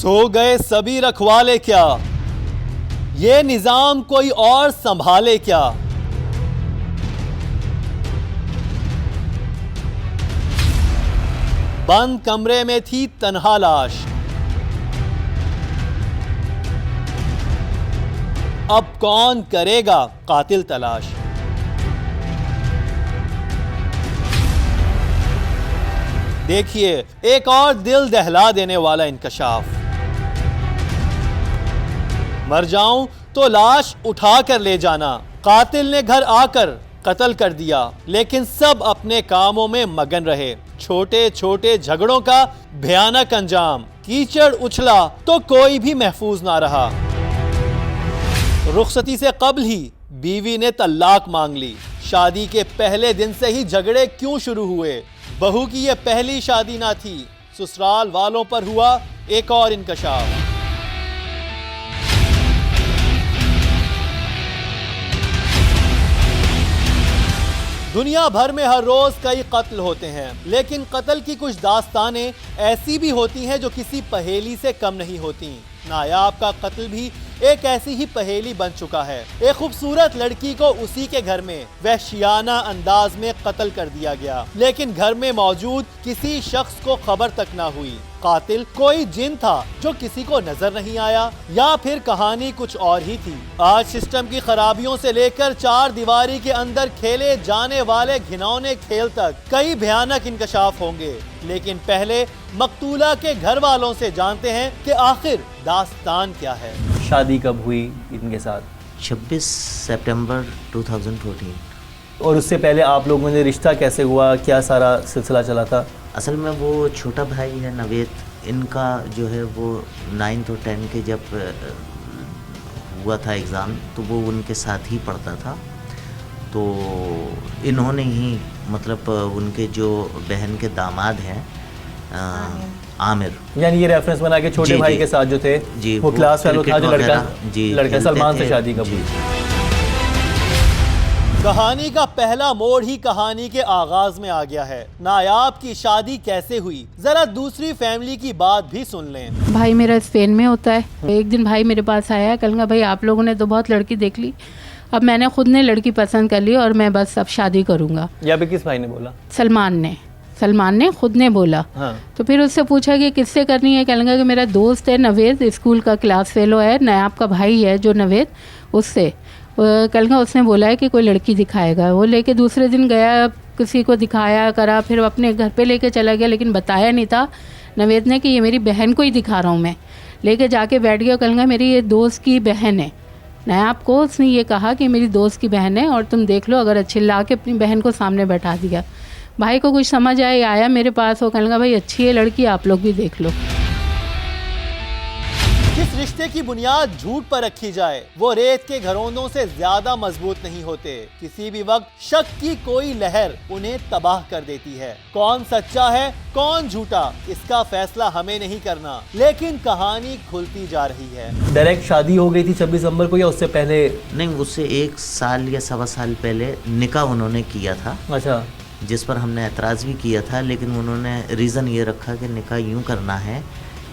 सो गए सभी रखवाले क्या, ये निजाम कोई और संभाले क्या। बंद कमरे में थी तन्हा लाश, अब कौन करेगा कातिल तलाश। देखिए एक और दिल दहला देने वाला इंकशाफ। मर जाऊं तो लाश उठा कर ले जाना, कातिल ने घर आकर कत्ल कर दिया, लेकिन सब अपने कामों में मगन रहे। छोटे छोटे झगड़ों का भयानक अंजाम, कीचड़ उछला तो कोई भी महफूज ना रहा। रुखसती से कब्ल ही बीवी ने तलाक मांग ली। शादी के पहले दिन से ही झगड़े क्यों शुरू हुए? बहू की यह पहली शादी ना थी, ससुराल वालों पर हुआ एक और इंकशाफ। दुनिया भर में हर रोज कई कत्ल होते हैं, लेकिन कत्ल की कुछ दास्तानें ऐसी भी होती हैं जो किसी पहेली से कम नहीं होती। नायाब का कत्ल भी एक ऐसी ही पहेली बन चुका है। एक खूबसूरत लड़की को उसी के घर में वहशियाना अंदाज में कत्ल कर दिया गया, लेकिन घर में मौजूद किसी शख्स को खबर तक ना हुई। कातिल कोई जिन था जो किसी को नजर नहीं आया, या फिर कहानी कुछ और ही थी। आज सिस्टम की खराबियों से लेकर चार दीवारी के अंदर खेले जाने वाले घिनौने खेल तक कई भयानक इंकशाफ होंगे, लेकिन पहले मकतूला के घर वालों से जानते हैं कि आखिर दास्तान क्या है। शादी कब हुई इनके साथ? 26 सितंबर 2014। और उससे पहले आप लोगों में रिश्ता कैसे हुआ, क्या सारा सिलसिला चला था? असल में वो छोटा भाई है नवेद, इनका जो है वो 9th और 10 के जब हुआ था एग्ज़ाम, तो वो उनके साथ ही पढ़ता था। तो इन्होंने ही मतलब उनके जो बहन के दामाद हैं आमिर, यानी ये रेफरेंस बना के छोटे भाई के साथ जो थे जी, वो क्लास फेलो था जो लड़का सलमान से शादी कब हुई? कहानी का पहला मोड़ ही कहानी के आगाज में आ गया है। नायाब की शादी कैसे हुई, जरा दूसरी फैमिली की बात भी सुन लें। भाई मेरा स्पेन में होता है। एक दिन भाई मेरे पास आया, कहूँगा भाई आप लोगों ने तो बहुत लड़की देख ली, अब मैंने खुद ने लड़की पसंद कर ली और मैं बस अब शादी करूँगा। या भी किस भाई ने बोला? सलमान ने खुद ने बोला। हाँ। तो फिर उससे पूछा कि किससे करनी है, कहूँगा कि मेरा दोस्त है नवेद, स्कूल का क्लास फेलो है, नायाब का भाई है जो नवेद, उससे। कहूँगा उसने बोला है कि कोई लड़की दिखाएगा। वो लेके दूसरे दिन गया, किसी को दिखाया करा, फिर अपने घर पे लेके चला गया, लेकिन बताया नहीं था नवेद ने कि ये मेरी बहन को ही दिखा रहा हूँ मैं। लेके जाके बैठ गया, कहूँगा मेरी ये दोस्त की बहन है। नायाब को उसने ये कहा कि मेरी दोस्त की बहन है और तुम देख लो अगर अच्छी, ला के अपनी बहन को सामने बैठा दिया। भाई को कुछ समझ आया मेरे पास, वो कहने लगा भाई अच्छी है लड़की, आप लोग भी देख लो। जिस रिश्ते की बुनियाद झूठ पर रखी जाए वो रेत के घरौंदों से ज्यादा मजबूत नहीं होते। किसी भी वक्त शक की कोई लहर उन्हें तबाह कर देती है। कौन सच्चा है कौन झूठा, इसका फैसला हमें नहीं करना, लेकिन कहानी खुलती जा रही है। डायरेक्ट शादी हो गई थी 26 दिसंबर को या उससे पहले? नहीं, उससे 1 साल या 1.25 साल पहले निकाह उन्होंने किया था। अच्छा। जिस पर हमने एतराज़ भी किया था, लेकिन उन्होंने रीज़न ये रखा कि निकाह यूँ करना है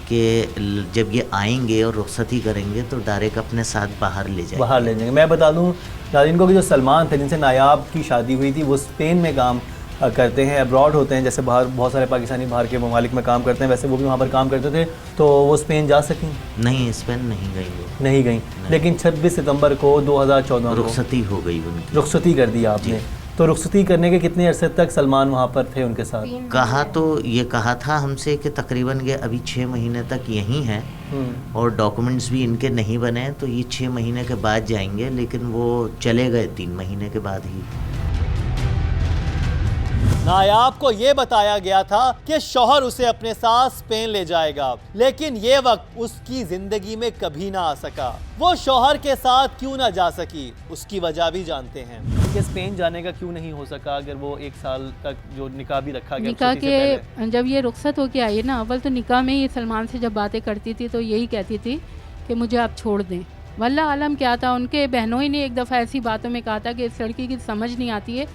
कि जब ये आएंगे और रुखसती करेंगे तो डायरेक्ट अपने साथ बाहर ले जाएंगे। मैं बता दूं नाज़रीन को कि जो सलमान थे जिनसे नायाब की शादी हुई थी, वो स्पेन में काम करते हैं, अब्रॉड होते हैं। जैसे बाहर बहुत सारे पाकिस्तानी बाहर के ममालिक में काम करते हैं, वैसे वो भी वहाँ पर काम करते थे। तो वो स्पेन जा सकें? नहीं, स्पेन नहीं गई वो। नहीं गई, लेकिन 26 सितंबर को 2014 रुखसती हो गई उनकी। रुखसती कर दी आपने? तो रुखसती करने के कितने अरसे तक सलमान वहाँ पर थे उनके साथ? कहा था हमसे कि तकरीबन ये अभी 6 महीने तक यहीं हैं और डॉक्यूमेंट्स भी इनके नहीं बने, तो ये 6 महीने के बाद जाएंगे, लेकिन वो चले गए 3 महीने के बाद ही। नायाब को ये बताया गया था कि शौहर उसे अपने साथ स्पेन ले जाएगा, लेकिन ये वक्त उसकी जिंदगी में कभी ना आ सका। वो शौहर के साथ क्यों ना जा सकी, उसकी वजह भी जानते हैं कि स्पेन जाने का क्यों नहीं हो सका, अगर वो 1 साल तक जो निकाह भी रखा गया। निकाह के जब ये रुखसत होके आई ना, अव्वल तो निकाह में ये सलमान से जब बातें करती थी तो यही कहती थी कि मुझे आप छोड़ दें। वल्लाह आलम क्या था, उनके बहनों ही ने एक दफ़ा ऐसी बातों में कहा था कि इस लड़की की समझ नहीं आती है,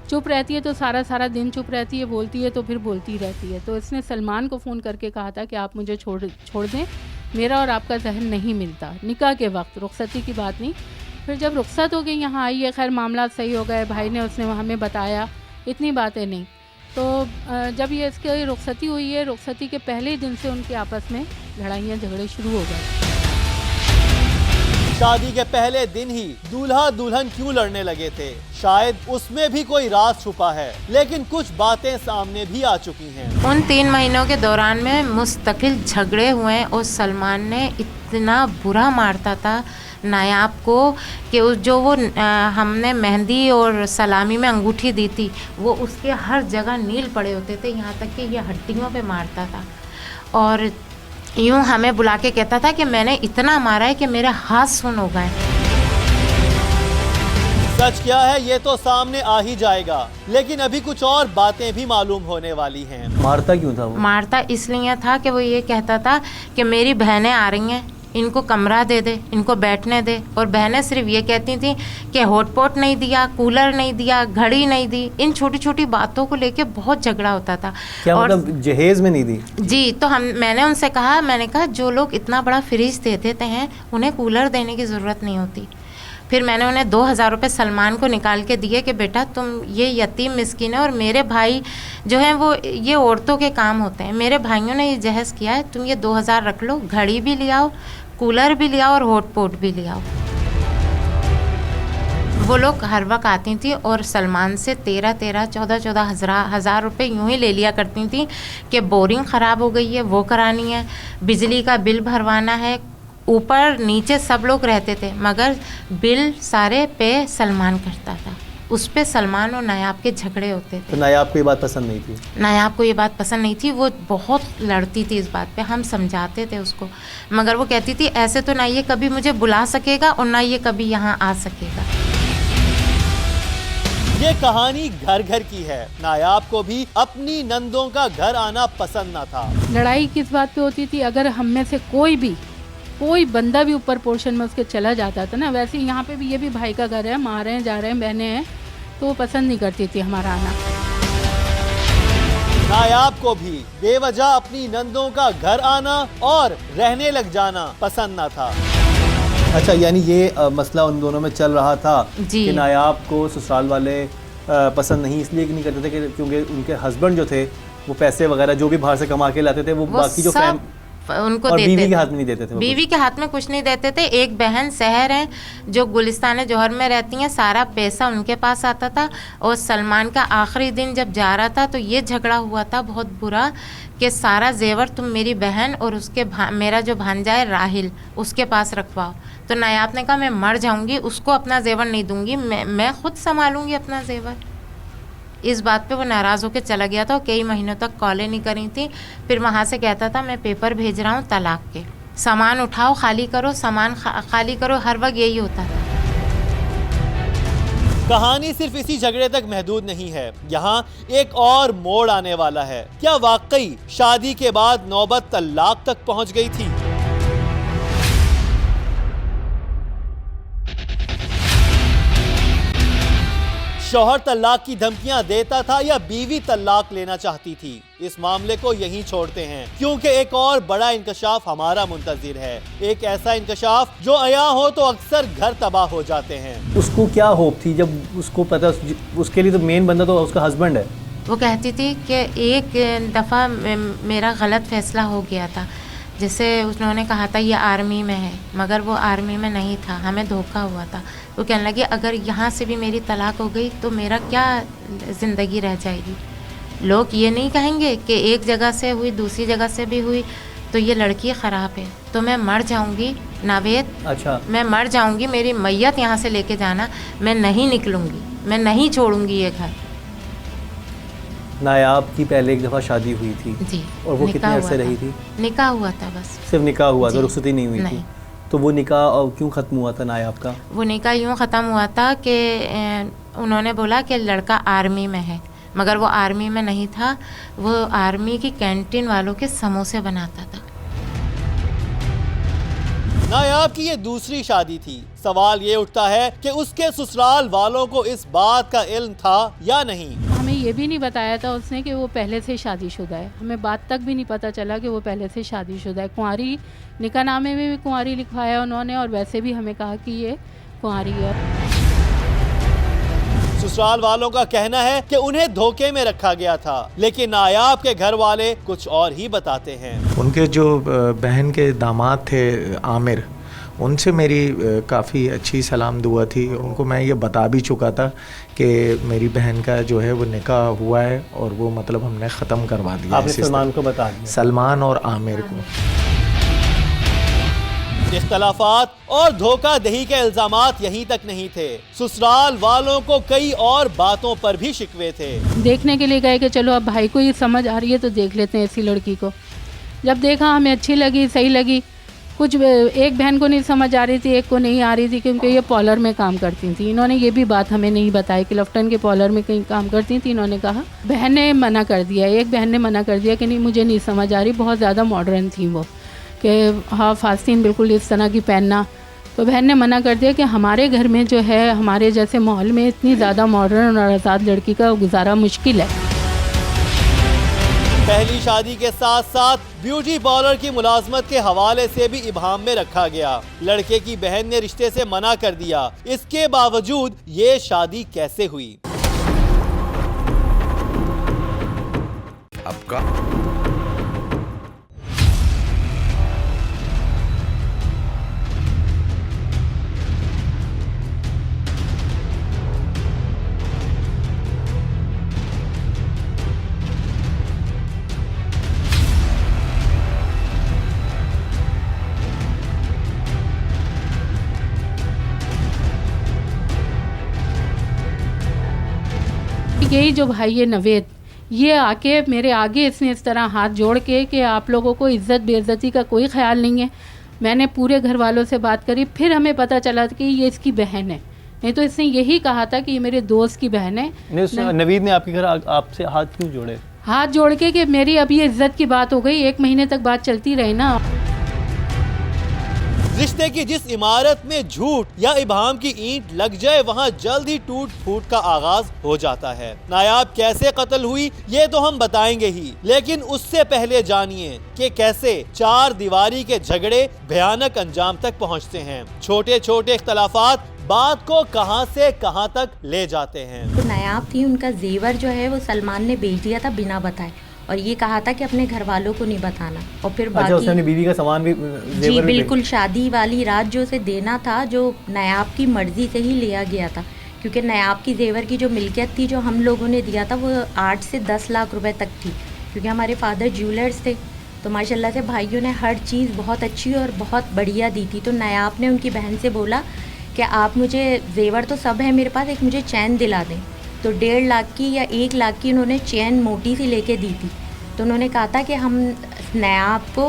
चुप रहती है तो सारा दिन चुप रहती है, बोलती है तो फिर बोलती रहती है। तो इसने सलमान को फ़ोन करके कहा था कि आप मुझे छोड़ दें, मेरा और आपका जहन नहीं मिलता निकाह के वक्त, रुखसती की बात नहीं। फिर जब रुखसत हो गई, यहाँ आई है, खैर मामला सही हो गए, भाई ने उसने हमें बताया, इतनी बातें नहीं। तो जब ये इसकी रुखसती हुई है, रुखसती के पहले ही दिन से उनके आपस में लड़ाइयाँ झगड़े शुरू हो गए। शादी के पहले दिन ही दूल्हा दुल्हन क्यों लड़ने लगे थे? शायद उसमें भी कोई राज छुपा है, लेकिन कुछ बातें सामने भी आ चुकी हैं। उन 3 महीनों के दौरान में मुस्तकिल झगड़े हुए और सलमान ने इतना बुरा मारता था नायाब को कि जो वो हमने मेहंदी और सलामी में अंगूठी दी थी, वो उसके हर जगह नील पड़े होते थे, यहाँ तक कि ये हड्डियों पे मारता था। और यूँ हमें बुला के कहता था कि मैंने इतना मारा है कि मेरे हाथ सुन हो गए। सच क्या है ये तो सामने आ ही जाएगा, लेकिन अभी कुछ और बातें भी मालूम होने वाली हैं। मारता क्यों था वो? मारता इसलिए था कि वो ये कहता था कि मेरी बहनें आ रही हैं, इनको कमरा दे दे, इनको बैठने दे। और बहनें सिर्फ ये कहती थी कि हॉटपॉट नहीं दिया, कूलर नहीं दिया, घड़ी नहीं दी। इन छोटी छोटी बातों को लेके बहुत झगड़ा होता था। क्या और मतलब जहेज में नहीं दी? जी, तो मैंने उनसे कहा, मैंने कहा जो लोग इतना बड़ा फ्रिज दे देते हैं उन्हें कूलर देने की ज़रूरत नहीं होती। फिर मैंने उन्हें 2000 रुपये सलमान को निकाल के दिए कि बेटा तुम ये यतीम मिस्किन है और मेरे भाई जो हैं वो ये औरतों के काम होते हैं, मेरे भाइयों ने ये जहेज़ किया है, तुम ये 2000 रख लो, घड़ी भी ले आओ, कूलर भी ले आओ और हॉटपॉट भी ले आओ। वो लोग हर वक्त आती थी और सलमान से 13 14 हज़ार रुपये यूँ ही ले लिया करती थी कि बोरिंग ख़राब हो गई है, वो करानी है, बिजली का बिल भरवाना है। ऊपर नीचे सब लोग रहते थे, मगर बिल सारे पे सलमान करता था। उस पे सलमान और नायाब के झगड़े होते थे। तो नायाब को ये बात पसंद नहीं थी? नायाब को ये बात पसंद नहीं थी, वो बहुत लड़ती थी इस बात पे। हम समझाते थे उसको, मगर वो कहती थी ऐसे तो ना ये कभी मुझे बुला सकेगा और ना ये कभी यहाँ आ सकेगा। ये कहानी घर घर की है। नायाब को भी अपनी नंदों का घर आना पसंद न था। लड़ाई किस बात पे होती थी? अगर हम में से कोई बंदा भी ऊपर पोर्शन में उसके चला जाता था ना, वैसे ही यहाँ पे भी, ये भी भाई का घर है, माँ रहे हैं, जा रहे हैं, बहनें हैं, तो वो पसंद नहीं करती थी हमारा आना। नायाब को भी बेवजह अपनी नंदों का घर आना और रहने लग जाना पसंद न था। अच्छा, यानी ये मसला उन दोनों में चल रहा था जी। कि नायाब को ससुराल वाले पसंद नहीं इसलिए नहीं करते थे कि क्योंकि उनके हस्बैंड जो थे वो पैसे वगैरह जो भी बाहर से कमा के लाते थे वो बाकी जो उनको और देते बीवी थे। के हाथ में नहीं देते थे। बीवी के हाथ में कुछ नहीं देते थे। एक बहन शहर है जो गुलिस्तान जौहर में रहती हैं, सारा पैसा उनके पास आता था। और सलमान का आखिरी दिन जब जा रहा था तो ये झगड़ा हुआ था बहुत बुरा कि सारा जेवर तुम मेरी बहन और उसके मेरा जो भांजा है राहिल उसके पास रखवाओ। तो नायाब ने कहा मैं मर जाऊंगी, उसको अपना जेवर नहीं दूंगी, मैं खुद संभालूंगी अपना जेवर। इस बात पे वो नाराज़ होकर चला गया था और कई महीनों तक कॉलें नहीं करी थी। फिर वहाँ से कहता था मैं पेपर भेज रहा हूँ तलाक के, सामान उठाओ खाली करो, सामान खाली करो, हर वक्त यही होता था। कहानी सिर्फ इसी झगड़े तक महदूद नहीं है, यहाँ एक और मोड़ आने वाला है। क्या वाकई शादी के बाद नौबत तलाक तक पहुँच गई थी? शौहर तलाक की धमकियां देता था या बीवी तलाक लेना चाहती थी? इस मामले को यहीं छोड़ते हैं, क्योंकि एक और बड़ा इंकशाफ हमारा मुंतजिर है। एक ऐसा इंकशाफ जो आया हो तो अक्सर घर तबाह हो जाते हैं। उसको क्या होप थी जब उसको पता, उसके लिए तो मेन बंदा तो उसका हस्बैंड है। वो कहती थी कि एक दफ़ा मेरा गलत फैसला हो गया था, जैसे उन्होंने कहा था ये आर्मी में है, मगर वो आर्मी में नहीं था, हमें धोखा हुआ था। वो कहने लगी अगर यहाँ से भी मेरी तलाक हो गई तो मेरा क्या ज़िंदगी रह जाएगी। लोग ये नहीं कहेंगे कि एक जगह से हुई दूसरी जगह से भी हुई तो ये लड़की ख़राब है, तो मैं मर जाऊँगी नावेद। अच्छा, मैं मर जाऊँगी, मेरी मैयत यहाँ से लेके जाना, मैं नहीं निकलूँगी, मैं नहीं छोड़ूंगी ये घर। नायाब की पहले एक दफ़ा शादी हुई थी जी। और वो कितने अरसे रही थी? निकाह हुआ था बस, सिर्फ निकाह हुआ था, जी। रुखसती नहीं हुई थी। तो वो निकाह क्यों ख़त्म हुआ था नायाब का? वो निकाह यूँ ख़त्म हुआ था कि उन्होंने बोला कि लड़का आर्मी में है, मगर वो आर्मी में नहीं था, वो आर्मी की कैंटीन वालों के समोसे बनाता था। नायाब की ये दूसरी शादी थी। सवाल ये उठता है कि उसके ससुराल वालों को इस बात का इल्म था या नहीं। हमें ये भी नहीं बताया था उसने कि वो पहले से शादीशुदा है। हमें बात तक भी नहीं पता चला कि वो पहले से शादीशुदा है। कुंवारी निकाहनामे में भी कुंवारी लिखवाया उन्होंने, और वैसे भी हमें कहा कि ये कुंवारी है। ससुराल वालों का कहना है कि उन्हें धोखे में रखा गया था, लेकिन नायाब के घर वाले कुछ और ही बताते हैं। उनके जो बहन के दामाद थे आमिर, उनसे मेरी काफ़ी अच्छी सलाम दुआ थी। उनको मैं ये बता भी चुका था कि मेरी बहन का जो है वो निकाह हुआ है और वो मतलब हमने ख़त्म करवा दिया। आपने सलमान को बता दिया? सलमान और आमिर को। इख्तलाफात और धोखाधड़ी के इल्जामात यहीं तक नहीं थे, ससुराल वालों को कई और बातों पर भी शिकवे थे। देखने के लिए गए कि चलो अब भाई को ये समझ आ रही है तो देख लेते हैं ऐसी लड़की को। जब देखा हमें अच्छी लगी, सही लगी। कुछ एक बहन को नहीं समझ आ रही थी, एक को नहीं आ रही थी, क्योंकि ये पॉलर में काम करती थी। इन्होंने ये भी बात हमें नहीं बताई कि क्लिफ्टन के पॉलर में कहीं काम करती थी। इन्होंने कहा, बहन ने मना कर दिया, एक बहन ने मना कर दिया कि नहीं मुझे नहीं समझ आ रही। बहुत ज़्यादा मॉडर्न थी वो, कि हाँ फास्तीन बिल्कुल इस तरह की पहनना। तो बहन ने मना कर दिया कि हमारे घर में जो है, हमारे जैसे माहौल में इतनी ज़्यादा मॉडर्न और आज़ाद लड़की का गुजारा मुश्किल है। पहली शादी के साथ साथ ब्यूटी पार्लर की मुलाजमत के हवाले से भी इबाम में रखा गया। लड़के की बहन ने रिश्ते से मना कर दिया। इसके बावजूद ये शादी कैसे हुई? आपका यही जो भाई है नवेद, ये आके मेरे आगे इसने इस तरह हाथ जोड़ के कि आप लोगों को इज्जत बेइज्जती का कोई ख्याल नहीं है। मैंने पूरे घर वालों से बात करी, फिर हमें पता चला कि ये इसकी बहन है। नहीं तो इसने यही कहा था कि ये मेरे दोस्त की बहन है। नवीद ने आपके घर आपसे हाथ क्यों जोड़े? हाथ जोड़ के कि मेरी अभी इज्जत की बात हो गई, 1 महीने तक बात चलती रही ना। रिश्ते की जिस इमारत में झूठ या इबाम की ईंट लग जाए, वहाँ जल्द ही टूट फूट का आगाज हो जाता है। नायाब कैसे कत्ल हुई ये तो हम बताएंगे ही, लेकिन उससे पहले जानिए कि कैसे 4 दीवारी के झगड़े भयानक अंजाम तक पहुँचते हैं। छोटे छोटे इख्तलाफात बात को कहां से कहां तक ले जाते हैं। तो नायाब थी, उनका जेवर जो है वो सलमान ने बेच दिया था बिना बताए, और ये कहा था कि अपने घर वालों को नहीं बताना। और फिर बाकी उसने अपनी बीवी का सामान भी जी बिल्कुल, शादी वाली रात जो उसे देना था, जो नायाब की मर्जी से ही लिया गया था, क्योंकि नायाब की जेवर की जो मिल्कियत थी जो हम लोगों ने दिया था वो 8 से 10 लाख रुपए तक थी, क्योंकि हमारे फादर ज्वेलर्स थे। तो माशाल्लाह से भाइयों ने हर चीज़ बहुत अच्छी और बहुत बढ़िया दी थी। तो नायाब ने उनकी बहन से बोला कि आप मुझे जेवर तो सब है मेरे पास, एक मुझे चैन दिला दें। तो 1.5 लाख की या 1 लाख की उन्होंने चैन मोटी सी लेके दी थी। तो उन्होंने कहा था कि हम नायाब को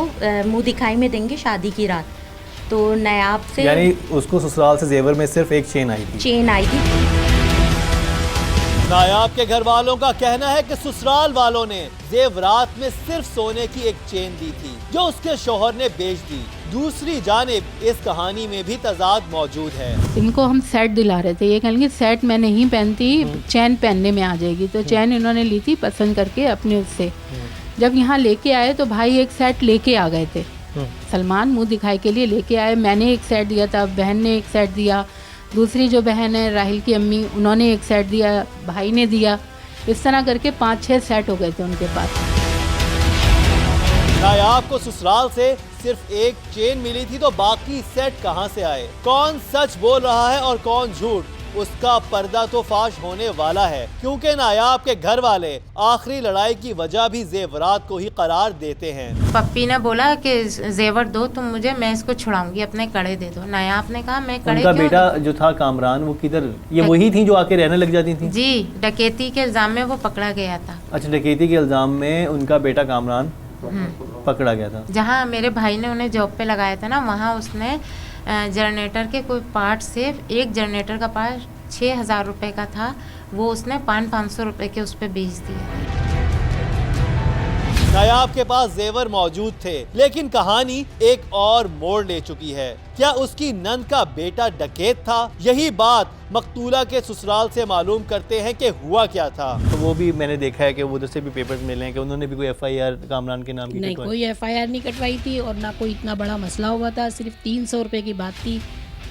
मुंह दिखाई में देंगे शादी की रात। तो नायाब से यानी उसको ससुराल से जेवर में सिर्फ एक चेन आई थी। नायाब के घर वालों का कहना है कि ससुराल वालों ने जेवरात में सिर्फ सोने की एक चेन दी थी, जो उसके शौहर ने बेच दी। दूसरी जानिब इस कहानी में भी तजाद मौजूद है। इनको हम सेट दिला रहे थे, ये कहेंगे सेट मैं नहीं पहनती, चैन पहनने में आ जाएगी। तो चैन इन्होंने ली थी पसंद करके अपने उससे। जब यहाँ लेके आए तो भाई एक सेट लेके आ गए थे, सलमान मुंह दिखाई के लिए लेके आए। मैंने एक सेट दिया था, बहन ने एक सेट दिया, दूसरी जो बहन है राहिल की अम्मी, उन्होंने एक सेट दिया, भाई ने दिया। इस तरह करके 5-6 सेट हो गए थे उनके पास। नायाब को ससुराल से सिर्फ एक चेन मिली थी, तो बाकी सेट कहां से आए? कौन सच बोल रहा है और कौन झूठ? उसका पर्दा तो फाश होने वाला है, क्योंकि नायाब के घर वाले आखिरी लड़ाई की वजह भी जेवरात को ही करार देते हैं। पप्पी ने बोला कि जेवर दो तुम मुझे, मैं इसको छुड़ाऊंगी, अपने कड़े दे दो। नायाब ने कहा मैं कड़े उनका क्यों बेटा जो था कामरान, वो किधर? ये वही थी जो आके रहने लग जाती थी? जी, डकैती के इल्जाम में वो पकड़ा गया था। अच्छा, डकैती के इल्जाम में उनका बेटा कामरान पकड़ा गया था। जहाँ मेरे भाई ने उन्हें जॉब पे लगाया था ना, वहाँ उसने जनरेटर के कोई पार्ट से, एक जनरेटर का पार्ट 6,000 रुपये का था, वो उसने 500 रुपये के उस पर बेच दिया। नायाब के पास जेवर मौजूद थे, लेकिन कहानी एक और मोड़ ले चुकी है। क्या उसकी नंद का बेटा डकैत था? यही बात मकतूला के ससुराल से मालूम करते हैं कि हुआ क्या था। तो वो भी मैंने देखा है कि उधर से भी पेपर्स मिले हैं कि उन्होंने भी कोई FIR कामरान के नाम की नहीं, कटवाई। कोई FIR नहीं कटवाई थी और ना कोई इतना बड़ा मसला हुआ था, सिर्फ 300 रुपये की बात थी।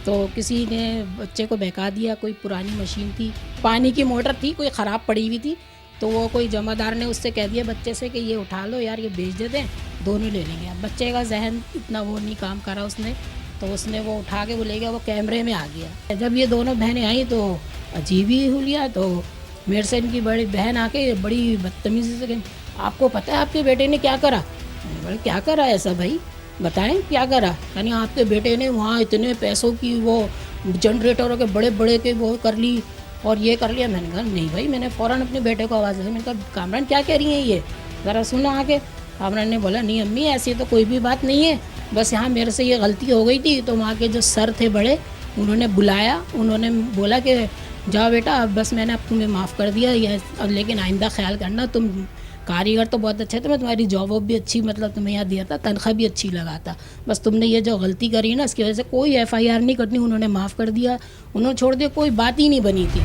तो किसी ने बच्चे को बहका दिया, कोई पुरानी मशीन थी, पानी की मोटर थी, कोई ख़राब पड़ी हुई थी, तो वो कोई जमादार ने उससे कह दिया बच्चे से कि ये उठा लो यार, ये बेच देते हैं, दोनों ले लेंगे। अब बच्चे का जहन इतना वो नहीं काम करा उसने, तो उसने वो उठा के वो ले गया, वो कैमरे में आ गया। जब ये दोनों बहनें आई तो अजीब ही हुलिया, तो मेरे से इनकी बड़ी बहन आके बड़ी बदतमीज़ी से कही, आपको पता है आपके बेटे ने क्या करा? मैंने बोला क्या करा ऐसा भाई, बताएं क्या करा? यानी आपके बेटे ने वहाँ इतने पैसों की वो जनरेटरों के बड़े बड़े के वो कर ली और ये कर लिया। मैंने कहा नहीं भाई, मैंने फ़ौरन अपने बेटे को आवाज़ दी। मैंने कहा कामरान क्या कह रही हैं ये, ज़रा सुनो आके। कामरान ने बोला नहीं अम्मी ऐसी तो कोई भी बात नहीं है, बस यहाँ मेरे से ये गलती हो गई थी। तो वहाँ के जो सर थे बड़े, उन्होंने बुलाया, उन्होंने बोला कि जाओ बेटा अब बस मैंने अब तुम्हें माफ़ कर दिया, ये अब लेकिन आइंदा ख्याल करना, तुम कारीगर तो बहुत अच्छे थे, मैं तुम्हारी जॉब वॉब भी अच्छी मतलब तुम्हें यहाँ दिया था, तनख्वाह भी अच्छी लगा था, बस तुमने ये जो गलती करी है ना इसकी वजह से कोई FIR नहीं कटनी। उन्होंने माफ़ कर दिया, उन्होंने छोड़ दिया, कोई बात ही नहीं बनी थी।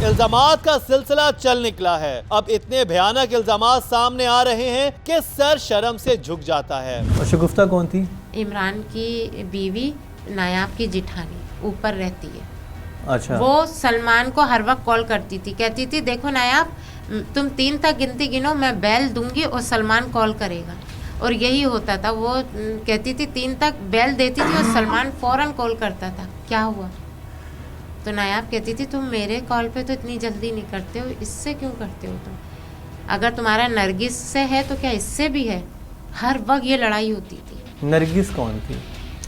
इल्जामात का सिलसिला चल निकला है। अब इतने भयानक इल्जामात सामने आ रहे हैं कि सर शर्म से झुक जाता है। और शगुफ्ता कौन थी? इमरान की बीवी, नायाब की जिठानी, ऊपर रहती है। अच्छा। वो सलमान को हर वक्त कॉल करती थी, कहती थी देखो नायाब तुम 3 तक गिनती गिनो, मैं बेल दूंगी और सलमान कॉल करेगा। और यही होता था, वो कहती थी 3 तक बेल देती थी और सलमान फ़ौरन कॉल करता था, क्या हुआ? तो नायाब कहती थी तुम मेरे कॉल पे तो इतनी जल्दी नहीं करते हो, इससे क्यों करते हो तुम? अगर तुम्हारा नरगिस से है तो क्या इससे भी है? हर वक्त ये लड़ाई होती थी। नरगिस कौन थी?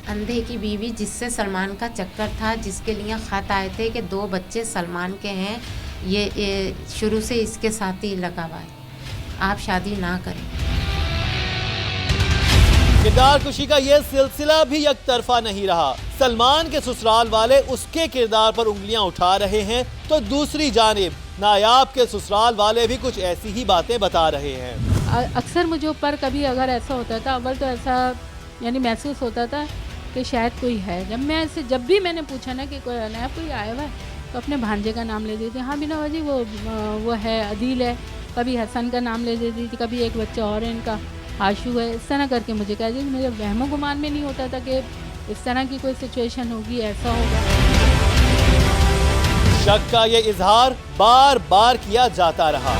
अंधे की बीवी, जिससे सलमान का चक्कर था, जिसके लिए ख़त आए थे कि 2 बच्चे सलमान के हैं, ये शुरू से इसके साथ ही लगा हुआ है, आप शादी ना करें। किरदार कुशी का यह सिलसिला भी एक तरफा नहीं रहा। सलमान के ससुराल वाले उसके किरदार पर उंगलियां उठा रहे हैं, तो दूसरी जानिब नायाब के ससुराल वाले भी कुछ ऐसी ही बातें बता रहे हैं। अक्सर मुझे ऊपर कभी अगर ऐसा होता था, अव्वल तो ऐसा यानी महसूस होता था कि शायद कोई है। जब भी मैंने पूछा ना कि कोई नया कोई आया हुआ है, तो अपने भांजे का नाम ले देती, हाँ बिना वजह वो है, अदील है, कभी हसन का नाम ले देती थी, कभी एक बच्चा और है इनका आशू है, इस तरह करके मुझे कह दी। मेरे वहमो गुमान में नहीं होता था कि इस तरह की कोई सिचुएशन होगी, ऐसा होगा। शक का ये इजहार बार बार किया जाता रहा।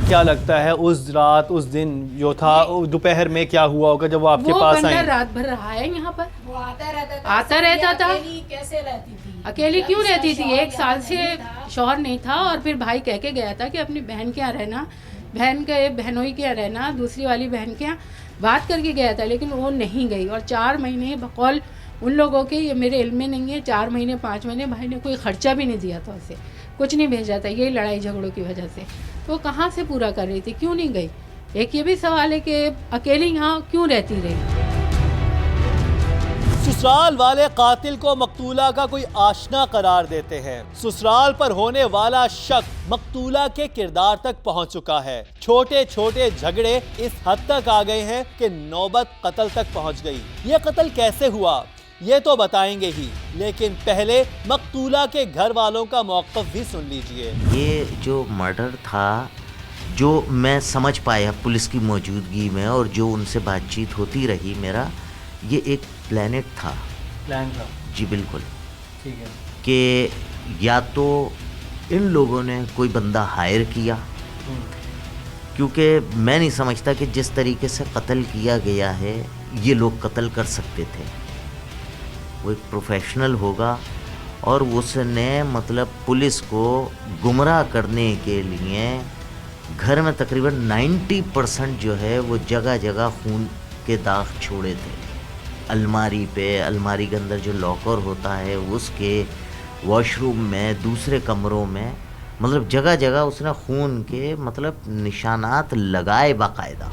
क्या लगता है उस रात, उस दिन जो था, दोपहर में क्या हुआ होगा जब वो आपके पास आई? रात भर रहा है यहाँ पर, वो आता रहता था। कैसे रहती थी? अकेली क्यों रहती थी? 1 साल से शौहर नहीं था, और फिर भाई कह के गया था कि अपनी बहन के यहाँ रहना, बहन के बहनोई के यहाँ रहना, दूसरी वाली बहन के यहाँ बात करके गया था, लेकिन वो नहीं गई। और 4 महीने बकौल उन लोगों के, ये मेरे इल्म में नहीं है, 4 महीने 5 महीने भाई ने कोई खर्चा भी नहीं दिया था उसे, कुछ नहीं भेजा था, यही लड़ाई झगड़ों की वजह से। तो वो कहाँ से पूरा कर रही थी, क्यों नहीं गई? एक ये भी सवाल है कि अकेली यहाँ क्यों रहती रही। ससुराल वाले कातिल को मकतूला का कोई आशना करार देते हैं। ससुराल पर होने वाला शक मकतूला के किरदार तक पहुंच चुका है। छोटे छोटे झगड़े इस हद तक आ गए हैं कि नौबत कत्ल तक पहुंच गई। ये कत्ल कैसे हुआ ये तो बताएंगे ही, लेकिन पहले मकतूला के घर वालों का मौक़िफ़ भी सुन लीजिए। ये जो मर्डर था, जो मैं समझ पाया पुलिस की मौजूदगी में और जो उनसे बातचीत होती रही, मेरा ये एक प्लान था। जी बिल्कुल। ठीक है। कि या तो इन लोगों ने कोई बंदा हायर किया, क्योंकि मैं नहीं समझता कि जिस तरीके से कत्ल किया गया है ये लोग कत्ल कर सकते थे। वो एक प्रोफेशनल होगा और उसने मतलब पुलिस को गुमराह करने के लिए घर में तकरीबन 90% जो है वो जगह जगह खून के दाग छोड़े थे। अलमारी पे, अलमारी के अंदर जो लॉकर होता है उसके, वॉशरूम में, दूसरे कमरों में, मतलब जगह जगह उसने खून के मतलब निशानात लगाए बाकायदा।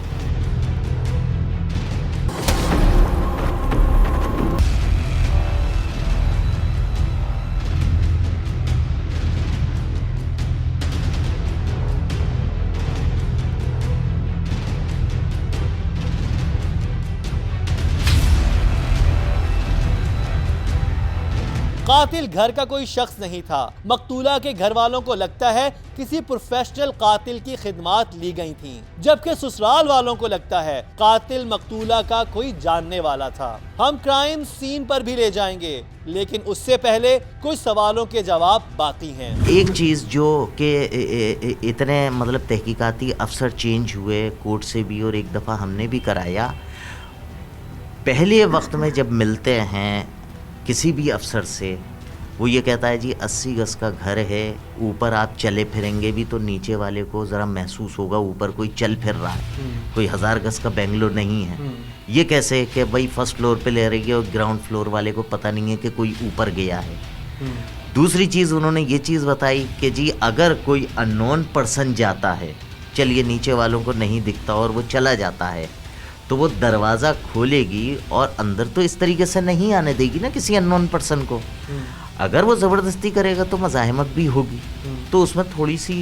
कातिल घर का कोई शख्स नहीं था। मकतूला के घर वालों को लगता है किसी प्रोफेशनल कातिल की खिदमात ली गई थीं, जबकि ससुराल वालों को लगता है कातिल मकतूला का कोई जानने वाला था। हम क्राइम सीन पर भी ले जाएंगे, लेकिन उससे पहले कुछ सवालों के जवाब बाकी हैं। एक चीज़ जो कि इतने मतलब तहकीकाती अफसर चेंज हुए कोर्ट से भी, और एक दफ़ा हमने भी कराया, पहले वक्त में जब मिलते हैं किसी भी अफसर से, वो ये कहता है जी 80 गज का घर है, ऊपर आप चले फिरेंगे भी तो नीचे वाले को ज़रा महसूस होगा ऊपर कोई चल फिर रहा है, कोई 1000 गज का बेंगलोर नहीं है। ये कैसे कि भाई फर्स्ट फ्लोर पे ले रही है और ग्राउंड फ्लोर वाले को पता नहीं है कि कोई ऊपर गया है। दूसरी चीज़ उन्होंने ये चीज़ बताई कि जी अगर कोई अननोन पर्सन जाता है, चलिए नीचे वालों को नहीं दिखता और वो चला जाता है, तो वो दरवाज़ा खोलेगी और अंदर तो इस तरीके से नहीं आने देगी ना किसी अननोन पर्सन को। अगर वो ज़बरदस्ती करेगा तो मज़ाहमत भी होगी, तो उसमें थोड़ी सी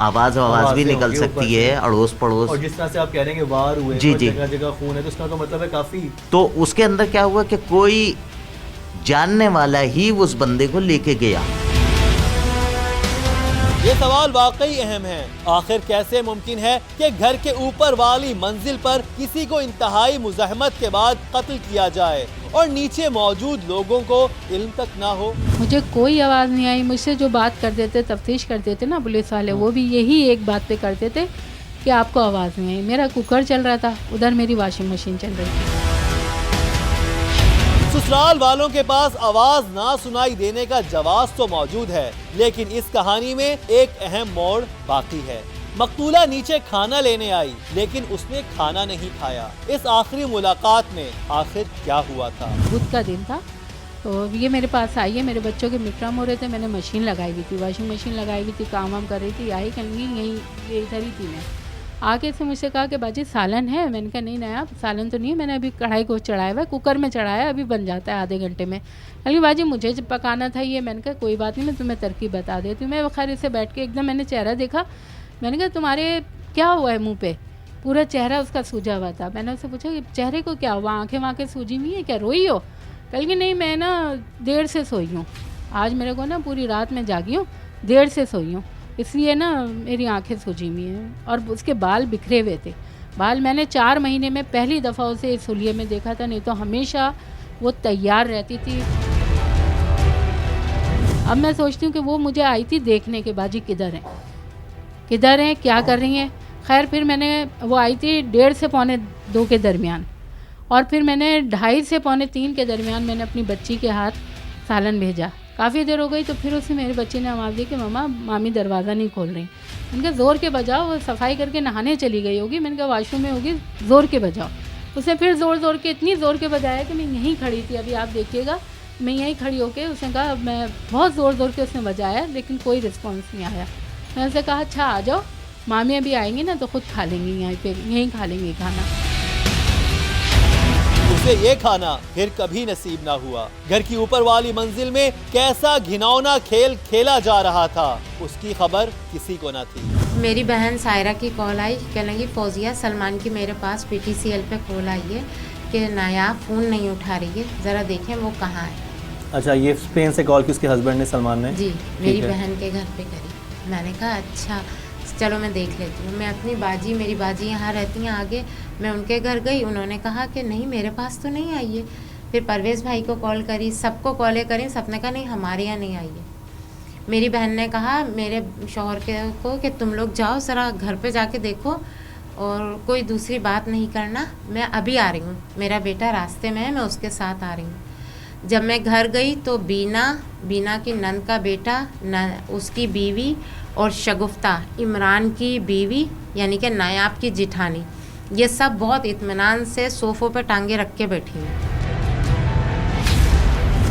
आवाज़ भी निकल सकती है अड़ोस पड़ोस। और जिस तरह से आप कह रहे हैं कि वार हुए, जी जी, जगह जगह खून है, तो इसका तो मतलब है काफ़ी। तो उसके अंदर क्या हुआ कि कोई जानने वाला ही उस बंदे को लेके गया। ये सवाल वाकई अहम है। आखिर कैसे मुमकिन है कि घर के ऊपर वाली मंजिल पर किसी को इंतहाई मुज़ाहमत के बाद कत्ल किया जाए और नीचे मौजूद लोगों को इल्म तक ना हो? मुझे कोई आवाज़ नहीं आई। मुझसे जो बात कर देते, तफ्तीश कर देते ना पुलिस वाले, वो भी यही एक बात पे करते थे कि आपको आवाज़ नहीं आई। मेरा कुकर चल रहा था, उधर मेरी वॉशिंग मशीन चल रही थी। ससुराल वालों के पास आवाज ना सुनाई देने का जवाब तो मौजूद है, लेकिन इस कहानी में एक अहम मोड़ बाकी है। मकतूला नीचे खाना लेने आई, लेकिन उसने खाना नहीं खाया। इस आखिरी मुलाकात में आखिर क्या हुआ था? बुध का दिन था, तो ये मेरे पास आई है। मेरे बच्चों के मिट्रम हो रहे थे, मैंने मशीन लगाई हुई थी, वॉशिंग मशीन लगाई हुई थी, काम वाम कर रही थी। आई कहीं यहीं इधर ही थी। मैं आके से मुझसे कहा कि बाजी सालन है। मैंने कहा नहीं नया सालन तो नहीं है, मैंने अभी कढ़ाई को चढ़ाया हुआ है, कुकर में चढ़ाया, अभी बन जाता है आधे घंटे में। अली बाजी मुझे जब पकाना था ये। मैंने कहा कोई बात नहीं, मैं तुम्हें तरकीब बता देती हूँ। मैं खैर इसे बैठ के एकदम मैंने चेहरा देखा। मैंने कहा तुम्हारे क्या हुआ है मुँह पे? पूरा चेहरा उसका सूजा हुआ था। मैंने उससे पूछा कि चेहरे को क्या हुआ, आँखें वाँखें सूजी हुई है क्या, रोई हो? कल कि नहीं मैं ना देर से सोई हूँ, आज मेरे को ना पूरी रात में जागी हूँ, देर से सोई हूँ, इसलिए ना मेरी आंखें सूजी हुई हैं। और उसके बाल बिखरे हुए थे। बाल मैंने 4 महीने में पहली दफ़ा उसे इस हुलिये में देखा था, नहीं तो हमेशा वो तैयार रहती थी। अब मैं सोचती हूँ कि वो मुझे आई थी देखने के, बाजी किधर हैं, क्या कर रही हैं। खैर फिर मैंने, वो आई थी 1:30 से 1:45 के दरमियान, और फिर मैंने 2:30 से 2:45 के दरमियान मैंने अपनी बच्ची के हाथ सालन भेजा। काफ़ी देर हो गई तो फिर उससे मेरे बच्चे ने आवाज़ दी कि मम्मा मामी दरवाज़ा नहीं खोल रही। उनका ज़ोर के बजाओ, वो सफाई करके नहाने चली गई होगी। मैंने कहा वॉशरूम में होगी, ज़ोर के बजाओ। उसने फिर ज़ोर के इतनी ज़ोर के बजाया कि मैं यहीं खड़ी थी, अभी आप देखिएगा मैं यहीं खड़ी होके, उसने कहा मैं बहुत ज़ोर के उसने बजाया, लेकिन कोई रिस्पॉन्स नहीं आया। मैंने उससे कहा अच्छा आ जाओ, मामी अभी आएंगी ना तो खुद खा लेंगी, यहीं खा लेंगी खाना। उसे ये खाना फिर कभी नसीब ना हुआ। घर की ऊपर वाली मंजिल में कैसा घिनौना खेल खेला जा रहा था, उसकी खबर किसी को ना थी। मेरी बहन सायरा की कॉल आई, कहने लगी फौजिया सलमान की मेरे पास PTCL पे कॉल आई है कि नायाब फ़ोन नहीं उठा रही है, ज़रा देखें वो कहाँ है। अच्छा, ये स्पेन से कॉल की उसके हस्बैंड ने, सलमान ने? जी, मेरी बहन के घर पे करी। मैंने कहा अच्छा चलो मैं देख लेती हूँ। मैं अपनी बाजी, मेरी बाजी यहाँ रहती हैं आगे, मैं उनके घर गई, उन्होंने कहा कि नहीं मेरे पास तो नहीं आई है। फिर परवेज़ भाई को कॉल करी, सबको कॉलें करी, सबने कहा नहीं हमारे यहाँ नहीं आई है। मेरी बहन ने कहा मेरे शौहर को कि तुम लोग जाओ ज़रा घर पे जाके देखो और कोई दूसरी बात नहीं करना, मैं अभी आ रही हूँ, मेरा बेटा रास्ते में है, मैं उसके साथ आ रही हूँ। जब मैं घर गई तो बीना की नंद का बेटा, उसकी बीवी और शगुफ्ता इमरान की बीवी यानी कि नायाब की जिठानी, ये सब बहुत इत्मीनान से सोफ़ों पे टांगे रख के बैठी हैं।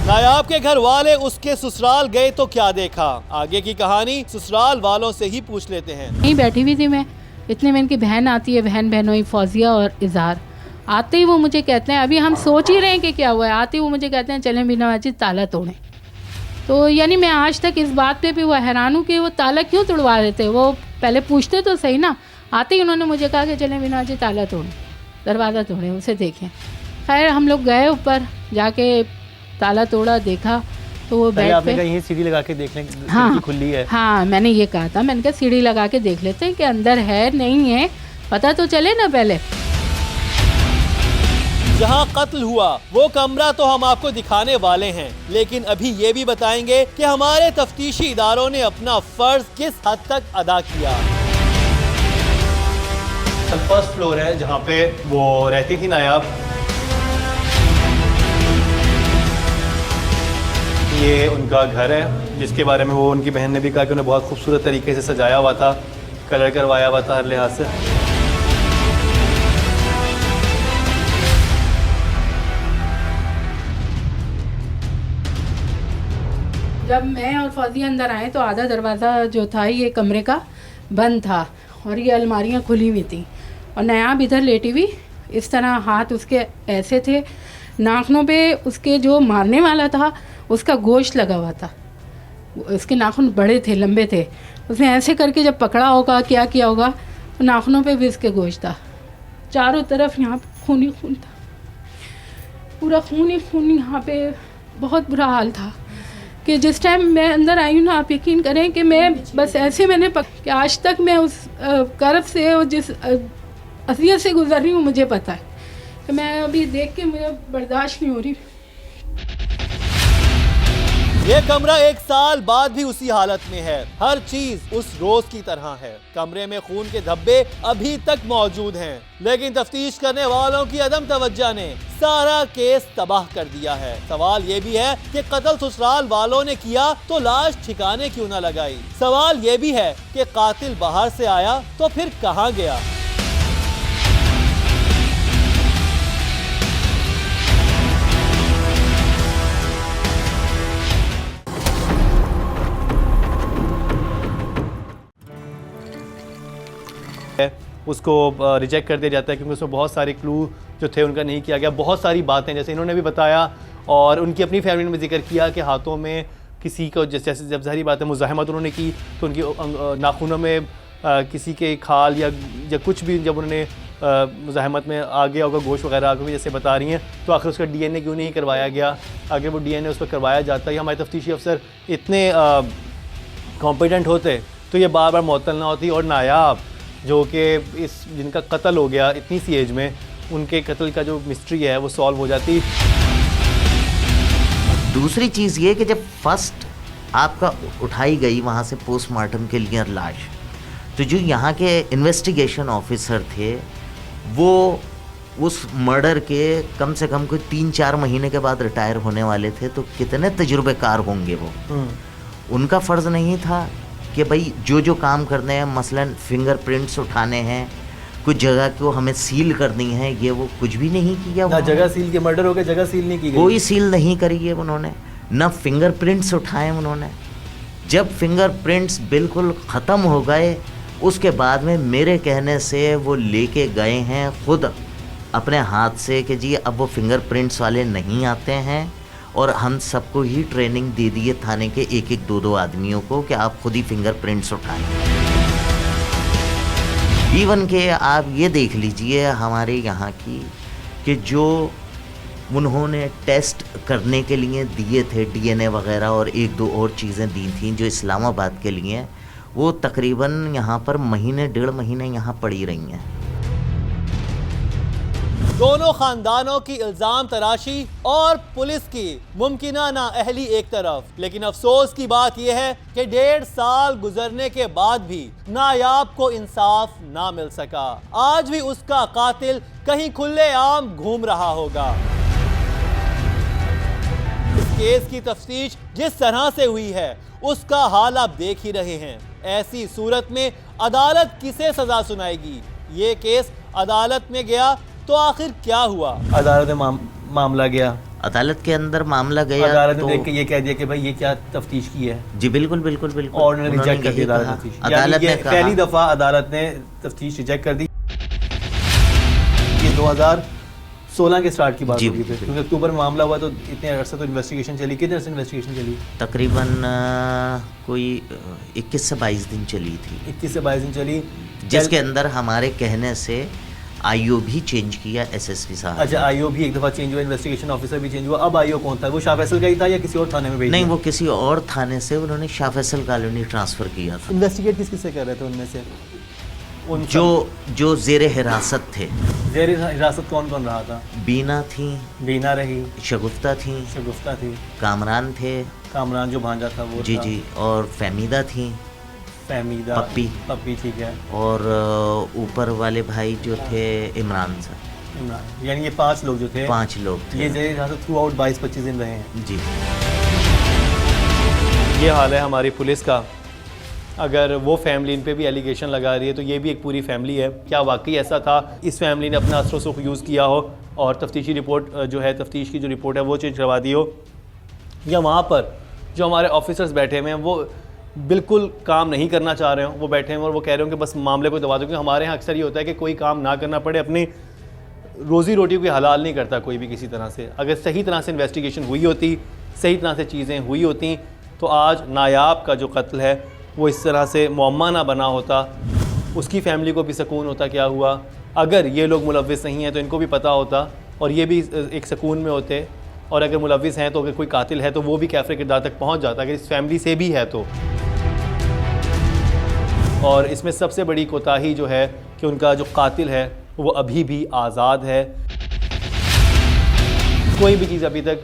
नायाब के घर वाले उसके ससुराल गए तो क्या देखा, आगे की कहानी ससुराल वालों से ही पूछ लेते हैं। नहीं बैठी हुई थी मैं, इतने में इनकी बहन आती है, बहनोई फौजिया और इज़हार। आते ही वो मुझे कहते हैं, अभी हम सोच ही रहे हैं कि क्या हुआ है, आते ही वो मुझे कहते हैं चलें बिना वाजिब ताला तोड़ें। तो यानी मैं आज तक इस बात पे भी वो हैरान हूँ कि वो ताला क्यों तोड़वा रहे थे। वो पहले पूछते तो सही ना, आते ही उन्होंने मुझे कहा कि चलें बिना वाजिब ताला तोड़ें, दरवाज़ा तोड़ें, उसे देखें। खैर हम लोग गए ऊपर, जाके ताला तोड़ा, देखा तो वो पहले बेड आपने पे कहा यही सीढ़ी लगा के देख लें खिड़की हाँ खुली है। हाँ, मैंने ये कहा था, मैंने कहा सीढ़ी लगा के देख लेते हैं कि अंदर है नहीं है, पता तो चले ना पहले। जहां कत्ल हुआ वो कमरा तो हम आपको दिखाने वाले हैं, लेकिन अभी ये भी बताएंगे कि हमारे तफ्तीशी इदारों ने अपना फर्ज किस हद तक अदा किया। फर्स्ट फ्लोर है जहाँ पे वो रहती थी नायाब। ये उनका घर है जिसके बारे में वो उनकी बहन ने भी कहा कि उन्हें बहुत खूबसूरत तरीके से सजाया हुआ था, कलर करवाया हुआ था हर लिहाज से। जब मैं और फौजी अंदर आए तो आधा दरवाज़ा जो था ये कमरे का बंद था और ये अलमारियाँ खुली हुई थी और नायाब इधर लेटी हुई, इस तरह हाथ उसके ऐसे थे, नाखूनों पे उसके जो मारने वाला था उसका गोश्त लगा हुआ था, उसके नाखून बड़े थे, लंबे थे, उसने ऐसे करके जब पकड़ा होगा, क्या किया होगा, तो नाखूनों पे भी उसके गोश्त था। चारों तरफ यहाँ पे खून ही खून था, पूरा खून ही खून, यहाँ पे बहुत बुरा हाल था कि जिस टाइम मैं अंदर आई हूँ ना, आप यकीन करें कि मैं बस ऐसे मैंने कि आज तक मैं उस कर्ब से और जिस असियत से गुजर रही हूँ मुझे पता है कि मैं अभी देख के मुझे बर्दाश्त नहीं हो रही। ये कमरा 1 साल बाद भी उसी हालत में है, हर चीज उस रोज की तरह है। कमरे में खून के धब्बे अभी तक मौजूद हैं, लेकिन तफ्तीश करने वालों की अदम तवज्जो ने सारा केस तबाह कर दिया है। सवाल ये भी है कि कत्ल ससुराल वालों ने किया तो लाश ठिकाने क्यों न लगाई। सवाल ये भी है कि कातिल बाहर से आया तो फिर कहाँ गया। उसको रिजेक्ट कर दिया जाता है क्योंकि उसमें बहुत सारे क्लू जो थे उनका नहीं किया गया। बहुत सारी बातें जैसे इन्होंने भी बताया और उनकी अपनी फैमिली ने भी जिक्र किया कि हाथों में किसी को जैसे जब ज़ाहिर बात है मुज़ाहमत उन्होंने की तो उनकी नाखूनों में किसी के खाल या कुछ भी जब उन्होंने मुज़ाहमत में आ गया होगा, गोश्त वगैरह क्योंकि जैसे बता रही हैं, तो आखिर उसका DNA क्यों नहीं करवाया गया। अगर वो DNA उस पर करवाया जाता या हमारे तफ्तीशी अफसर इतने कॉम्पिटेंट होते तो ये बार बार मुअत्तल ना होती और नायाब जो कि इस जिनका कत्ल हो गया इतनी सी एज में, उनके कत्ल का जो मिस्ट्री है वो सॉल्व हो जाती। दूसरी चीज़ ये कि जब फर्स्ट आपका उठाई गई वहाँ से पोस्टमार्टम के लिए लाश, तो जो यहाँ के इन्वेस्टिगेशन ऑफिसर थे वो उस मर्डर के कम से कम कोई 3-4 महीने के बाद रिटायर होने वाले थे, तो कितने तजुर्बेकार होंगे वो। उनका फ़र्ज़ नहीं था कि भाई जो काम करने हैं, मसलन फिंगरप्रिंट्स उठाने हैं, कुछ जगह को हमें सील करनी है, ये वो कुछ भी नहीं किया। ना जगह सील के मर्डर हो गया, जगह सील नहीं की गई, कोई सील नहीं करी है उन्होंने, न फिंगरप्रिंट्स उठाए उन्होंने। जब फिंगरप्रिंट्स बिल्कुल ख़त्म हो गए उसके बाद में मेरे कहने से वो लेके गए हैं खुद अपने हाथ से कि जी अब वो फिंगरप्रिंट्स वाले नहीं आते हैं और हम सबको ही ट्रेनिंग दे दी है थाने के 1-1, 2-2 आदमियों को कि आप खुद ही फिंगरप्रिंट्स उठाएं। इवन के आप ये देख लीजिए हमारे यहाँ की कि जो उन्होंने टेस्ट करने के लिए दिए थे DNA वगैरह और 1-2 और चीज़ें दी थी जो इस्लामाबाद के लिए, वो तकरीबन यहाँ पर महीने 1.5 महीने यहाँ पड़ी रही हैं। दोनों खानदानों की इल्जाम तराशी और पुलिस की मुमकिना नाअहली एक तरफ, लेकिन अफसोस की बात यह है कि 1.5 साल गुजरने के बाद भी नायाब को इंसाफ ना मिल सका। आज भी उसका कातिल कहीं खुलेआम घूम रहा होगा। इस केस की तफ्तीश जिस तरह से हुई है उसका हाल आप देख ही रहे हैं। ऐसी सूरत में अदालत किसे सजा सुनाएगी। ये केस अदालत में गया तो आखिर क्या हुआ। अदालत में मामला गया, अदालत के अंदर मामला गया, अदालत ने तो देख के ये कह दिया कि भाई ये क्या तफ्तीश की है। जी बिल्कुल बिल्कुल बिल्कुल, और उन्होंने रिजेक्ट कर दिया अदालत ने पहली दफ़ा अदालत ने तफ्तीश रिजेक्ट कर दी। ये 2016 के स्टार्ट की बात होगी फिर, क्योंकि अक्टूबर में मामला हुआ तो इतने अरसे तो इन्वेस्टिगेशन चली। कितने अरसे इन्वेस्टिगेशन चली? तकरीबन कोई 21 से 22 दिन चली थी। 21 से 22 दिन चली, जिसके अंदर हमारे कहने से आईओ भी चेंज किया, एसएसपी साहब। अच्छा, आईओ भी एक दफ़ा चेंज हुआ, इन्वेस्टिगेशन ऑफिसर भी चेंज हुआ। अब आईओ कौन था? वो शाह फैसल का ही था या किसी और थाने में भेज नहीं, दिया? वो किसी और थाने से उन्होंने शाह फैसल कॉलोनी ट्रांसफ़र किया था। इन्वेस्टिगेट किस किस से कर रहे थे उनमें से? उन जो ज़ेर हिरासत थे। ज़ेर हिरासत कौन कौन रहा था? बीना थी, बीना रही, शगुफ्ता थी, शगुफ्ता थी, कामरान थे, कामरान जो भांजा था वो जी था, जी, और फहमीदा थी, फहमीदा, पप्पी, ठीक है, और ऊपर वाले भाई जो थे इमरान सर। इमरान, यानी ये 5 लोग जो थे, 5 लोग थे। ये ज़ेर हिरासत थ्रू आउट 22-25 दिन रहे हैं। जी। ये हाल है हमारी पुलिस का। अगर वो फैमिली इन पे भी एलिगेशन लगा रही है तो ये भी एक पूरी फैमिली है। क्या वाकई ऐसा था? इस फैमिली ने अपना असर सुख यूज़ किया हो और तफ्तीशी रिपोर्ट जो है, तफ्तीश की जो रिपोर्ट है वो चेंज करवा दी हो, या वहाँ पर जो हमारे ऑफिसर्स बैठे हुए हैं वो बिल्कुल काम नहीं करना चाह रहे हो, वो बैठे हैं और वो कह रहे हो कि बस मामले को दबा दो। क्योंकि हमारे यहाँ अक्सर ये होता है कि कोई काम ना करना पड़े, अपनी रोज़ी रोटी कोई हलाल नहीं करता कोई भी किसी तरह से। अगर सही तरह से इन्वेस्टिगेशन हुई होती, सही तरह से चीज़ें हुई होती, तो आज नायाब का जो कत्ल है वो इस तरह से मुअम्मा ना बना होता, उसकी फ़ैमिली को भी सुकून होता क्या हुआ। अगर ये लोग मुलव्विस नहीं हैं तो इनको भी पता होता और ये भी एक सुकून में होते, और अगर मुलव्विस हैं तो अगर कोई कातिल है तो वो भी कैफ़रे किरदार तक पहुंच जाता अगर इस फैमिली से भी है तो। और इसमें सबसे बड़ी कोताही जो है कि उनका जो कातिल है वो अभी भी आज़ाद है। कोई भी चीज़ अभी तक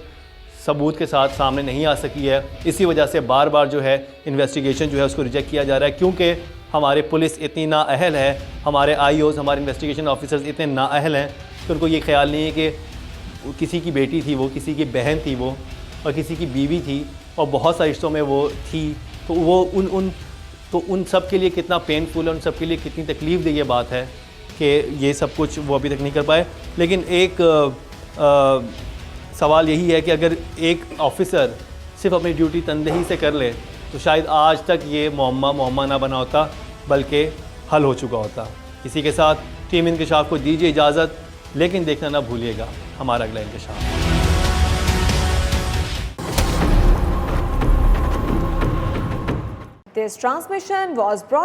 सबूत के साथ सामने नहीं आ सकी है। इसी वजह से बार बार जो है इन्वेस्टिगेशन जो है उसको रिजेक्ट किया जा रहा है, क्योंकि हमारे पुलिस इतनी नाअहल है, हमारे आईओज़, हमारे इन्वेस्टिगेशन ऑफिसर्स इतने नाअहल हैं कि उनको ये ख्याल नहीं है कि किसी की बेटी थी वो, किसी की बहन थी वो, और किसी की बीवी थी, और बहुत सारे रिश्तों में वो थी। तो वो उन सब के लिए कितना पेनफुल है, उन सब के लिए कितनी तकलीफ़ दे ये बात है कि ये सब कुछ वो अभी तक नहीं कर पाए। लेकिन एक सवाल यही है कि अगर एक ऑफ़िसर सिर्फ अपनी ड्यूटी तनदेही से कर ले तो शायद आज तक ये मुअम्मा ना बना होता, बल्कि हल हो चुका होता। इसी के साथ टीम इंकशाफ को दीजिए इजाज़त, लेकिन देखना ना भूलिएगा हमारा अगला इंकशाफ। This transmission was brought